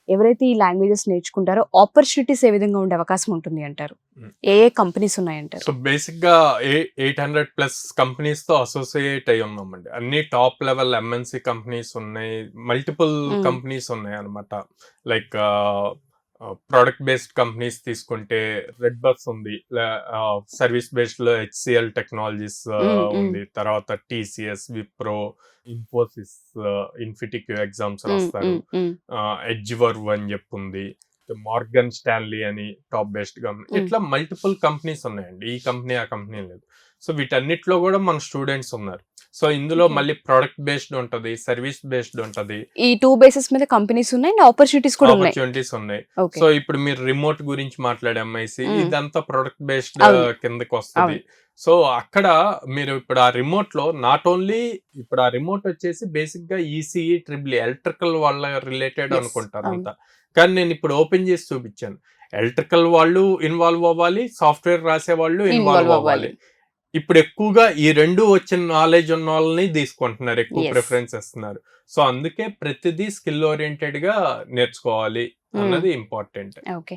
ఎవరైతే ఈ languages నేర్చుకుంటారో opportunities ఏ విధంగా ఉండే అవకాశం ఉంటుంది అంటారు? ఏ కంపెనీస్ ఉన్నాయంటారు? సో బేసిక్ గా 800+ కంపెనీస్ తో అసోసియేట్ అయి ఉన్నామండి. అన్ని టాప్ లెవెల్ ఎంఎన్సి కంపెనీస్ ఉన్నాయి, మల్టిపుల్ కంపెనీస్ ఉన్నాయి అనమాట. లైక్ ప్రోడక్ట్ బేస్డ్ కంపెనీస్ తీసుకుంటే రెడ్ బస్ ఉంది, సర్వీస్ బేస్డ్ లో HCL టెక్నాలజీస్ ఉంది, తర్వాత TCS, విప్రో, ఇన్ఫోసిస్, ఇన్ఫిటిక్ ఎగ్జామ్స్ రాస్తారు, ఎడ్జ్వర్వ్ అని చెప్పి ఉంది, మార్గన్ స్టాన్లీ అని టాప్ బేస్డ్ కంపెనీ. ఇట్లా మల్టిపుల్ కంపెనీస్ ఉన్నాయండి, ఈ కంపెనీ ఆ కంపెనీ లేదు. సో వీటన్నిటిలో కూడా మన స్టూడెంట్స్ ఉన్నారు. సో ఇందులో మళ్ళీ ప్రొడక్ట్ బేస్డ్ ఉంటది, సర్వీస్ బేస్డ్ ఉంటది. ఈ 2 బేసిస్ మీద కంపెనీస్ ఉన్నాయి, ఆపర్చునిటీస్ కూడా ఉన్నాయి. ఆపర్చునిటీస్ ఉన్నాయి. Okay. సో ఇప్పుడు మీరు రిమోట్ గురించి మాట్లాడే ఎంఐసి, ఇదంతా ప్రొడక్ట్ బేస్డ్ కిందకి వస్తుంది. సో అక్కడ మీరు ఇప్పుడు ఆ రిమోట్ లో నాట్ ఓన్లీ, ఇప్పుడు ఆ రిమోట్ వచ్చేసి బేసిక్ గా ఈసీఈ ట్రిపుల్ ఎలక్ట్రికల్ వాళ్ళ రిలేటెడ్ అనుకుంటారు అంతా. కానీ నేను ఇప్పుడు ఓపెన్ చేసి చూపించాను, ఎలక్ట్రికల్ వాళ్ళు ఇన్వాల్వ్ అవ్వాలి, సాఫ్ట్వేర్ రాసే వాళ్ళు ఇన్వాల్వ్ అవ్వాలి. ఇప్పుడు ఎక్కువగా ఈ రెండు వచ్చిన నాలెడ్జ్ ఉన్న వాళ్ళని తీసుకుంటున్నారు, ఎక్కువ ప్రిఫరెన్స్ ఇస్తున్నారు. సో అందుకే ప్రతిదీ స్కిల్ ఓరియంటెడ్ గా నేర్చుకోవాలి అన్నది ఇంపార్టెంట్. ఓకే.